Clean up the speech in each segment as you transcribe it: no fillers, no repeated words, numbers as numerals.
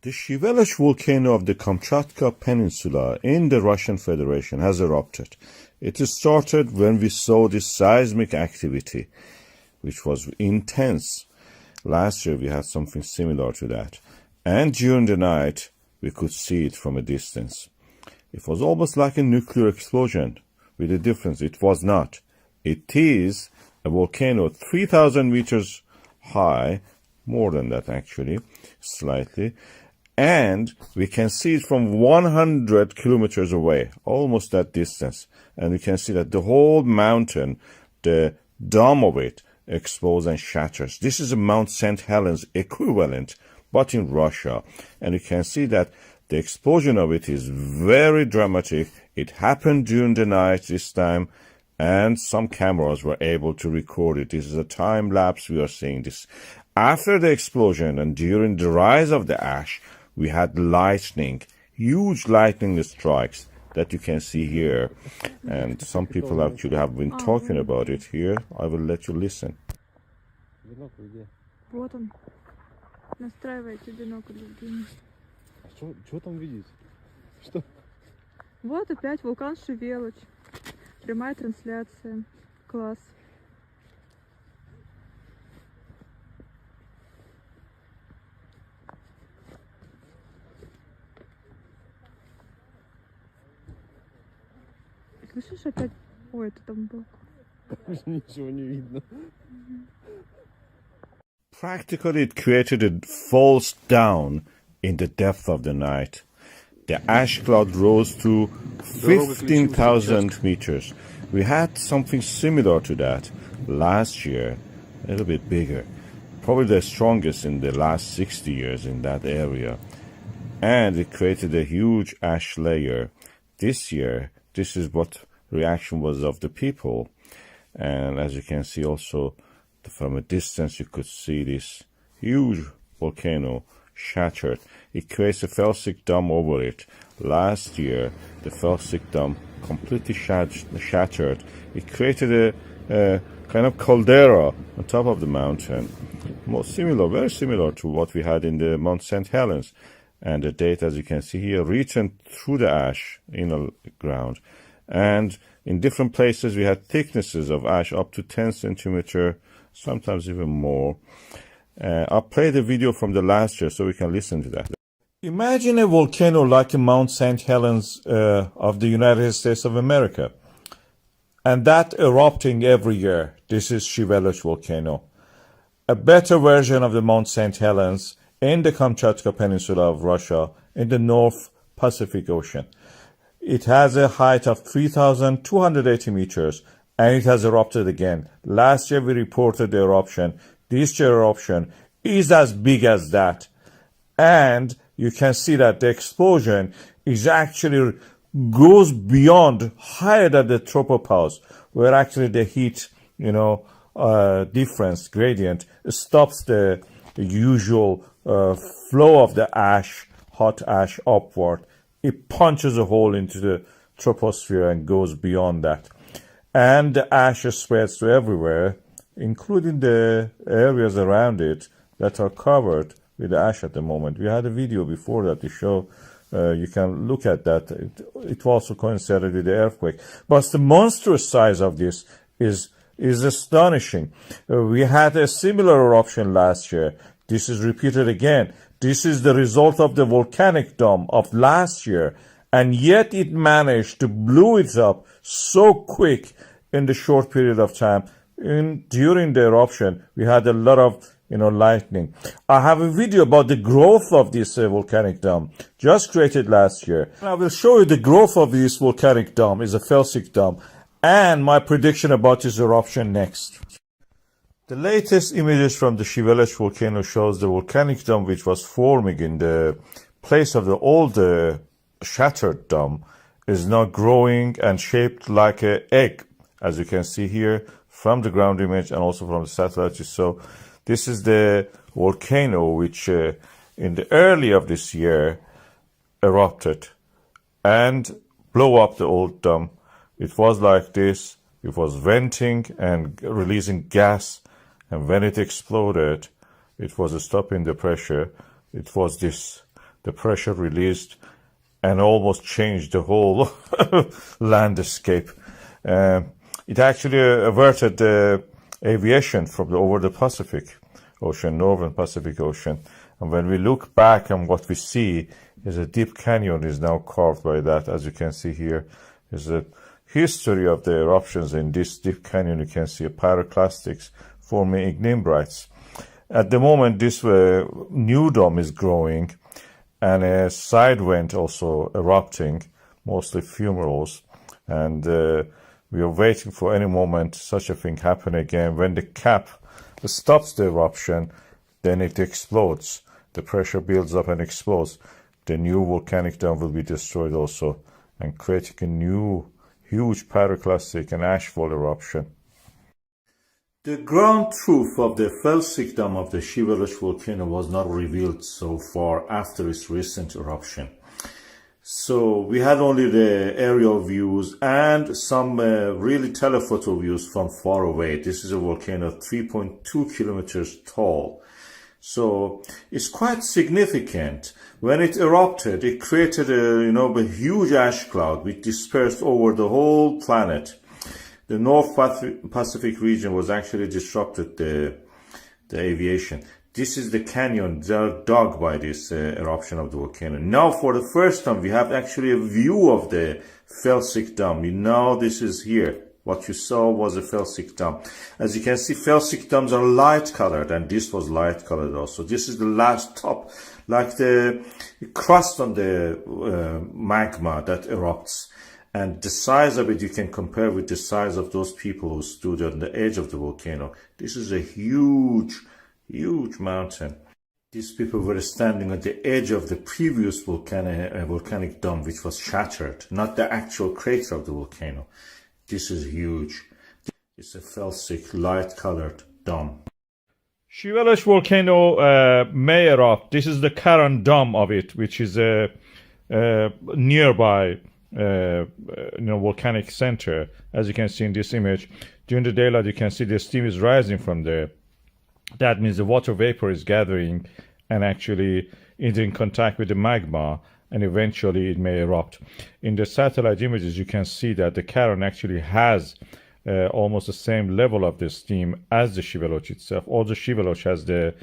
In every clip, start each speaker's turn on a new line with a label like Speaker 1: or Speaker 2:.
Speaker 1: The Shiveluch volcano of the Kamchatka Peninsula in the Russian Federation has erupted. It started when we saw this seismic activity, which was intense. Last year we had something similar to that. And during the night, we could see it from a distance. It was almost like a nuclear explosion, with a difference. It was not. It is a volcano 3,000 meters high, more than that actually, slightly. And we can see it from 100 kilometers away, almost that distance. And we can see that the whole mountain, the dome of it, explodes and shatters. This is a Mount St. Helens equivalent, but in Russia. And you can see that the explosion of it is very dramatic. It happened during the night this time, and some cameras were able to record it. This is a time lapse. We are seeing this. After the explosion and during the rise of the ash, we had lightning, huge lightning strikes that you can see here. And some people actually have been talking about it here. I will let you listen.
Speaker 2: Вот он. Настраивайте бинокль, Евгений.
Speaker 3: Что там видеть? Что?
Speaker 2: Вот опять вулкан Shiveluch. Прямая трансляция. Класс. Слышишь опять? Ой, это там был.
Speaker 3: Ничего не видно.
Speaker 1: Practically, it created a false down in the depth of the night. The ash cloud rose to 15,000 meters. We had something similar to that last year, a little bit bigger. Probably the strongest in the last 60 years in that area. And it created a huge ash layer. This year, this is what reaction was of the people. And as you can see also, from a distance, you could see this huge volcano shattered. It creates a felsic dome over it. Last year, the felsic dome completely shattered. It created a kind of caldera on top of the mountain. Very similar to what we had in the Mount St. Helens. And the date, as you can see here, written through the ash in the ground. And in different places, we had thicknesses of ash up to 10 centimeter, sometimes even more. I'll play the video from the last year so we can listen to that. Imagine a volcano like Mount St. Helens of the United States of America. And that erupting every year. This is Shiveluch volcano. A better version of the Mount St. Helens in the Kamchatka Peninsula of Russia in the North Pacific Ocean. It has a height of 3,280 meters, and it has erupted again. Last year we reported the eruption. This year eruption is as big as that. And you can see that the explosion is actually goes beyond, higher than the tropopause, where actually the heat, difference, gradient, stops the usual flow of the ash, hot ash upward. It punches a hole into the troposphere and goes beyond that. And the ash spreads to everywhere, including the areas around it that are covered with ash at the moment. We had a video before that to show, you can look at that. It also coincided with the earthquake. But the monstrous size of this is astonishing. We had a similar eruption last year. This is repeated again. This is the result of the volcanic dome of last year, and yet it managed to blow it up so quick in the short period of time. During the eruption, we had a lot of lightning. I have a video about the growth of this volcanic dome, just created last year. I will show you the growth of this volcanic dome. Is a felsic dome, and my prediction about this eruption next. The latest images from the Shiveluch volcano shows the volcanic dome which was forming in the place of the old shattered dome is now growing and shaped like an egg, as you can see here from the ground image and also from the satellite. So this is the volcano which in the early of this year erupted and blew up the old dome. It was like this. It was venting and releasing gas. And when it exploded, it was stopping the pressure. It was this. the pressure released and almost changed the whole landscape. It actually averted the aviation from over the Pacific Ocean, Northern Pacific Ocean. And when we look back and what we see is a deep canyon is now carved by that. As you can see here is a history of the eruptions in this deep canyon. You can see pyroclastics forming ignimbrites. At the moment, this new dome is growing, and a side vent also erupting, mostly fumaroles. And we are waiting for any moment such a thing happen again. When the cap stops the eruption, then it explodes. The pressure builds up and explodes. The new volcanic dome will be destroyed also, and creating a new huge pyroclastic and ashfall eruption. The ground truth of the felsic dome of the Shiveluch volcano was not revealed so far after its recent eruption. So we had only the aerial views and some really telephoto views from far away. This is a volcano 3.2 kilometers tall. So it's quite significant. When it erupted, it created a huge ash cloud which dispersed over the whole planet. The North Pacific region was actually disrupted the aviation. This is the canyon dug by this eruption of the volcano. Now, for the first time, we have actually a view of the felsic dome. This is here. What you saw was a felsic dome. As you can see, felsic domes are light colored, and this was light colored also. This is the last top, like the crust on the magma that erupts. And the size of it you can compare with the size of those people who stood on the edge of the volcano. This is a huge, huge mountain. These people were standing at the edge of the previous volcanic dome, which was shattered, not the actual crater of the volcano. This is huge. It's a felsic, light-colored dome.
Speaker 4: Shiveluch volcano may erupt. This is the Karan dome of it, which is nearby volcanic center. As you can see in this image, during the daylight you can see the steam is rising from there. That means the water vapor is gathering and actually is in contact with the magma, and eventually it may erupt. In the satellite images you can see that the Karan actually has almost the same level of the steam as the Shiveluch itself. Also, Shiveluch has the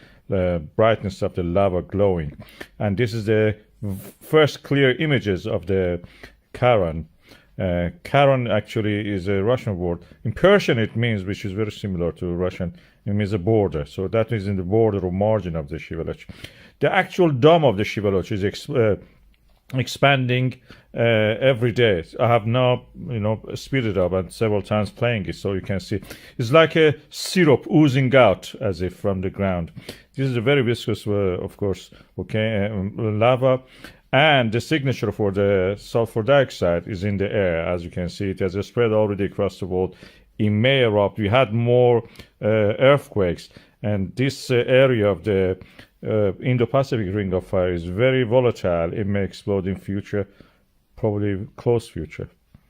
Speaker 4: brightness of the lava glowing, and this is the first clear images of the Karan. Karan actually is a Russian word. In Persian it means, which is very similar to Russian, it means a border. So that is in the border or margin of the Shiveluch. The actual dome of the Shiveluch is expanding every day. I have now speeded up and several times playing it, so you can see it's like a syrup oozing out as if from the ground. This is a very viscous of course lava, and the signature for the sulfur dioxide is in the air. As you can see, it has spread already across the world. It may erupt. We had more earthquakes, and this area of the Indo-Pacific Ring of Fire is very volatile. It may explode in future, probably close future.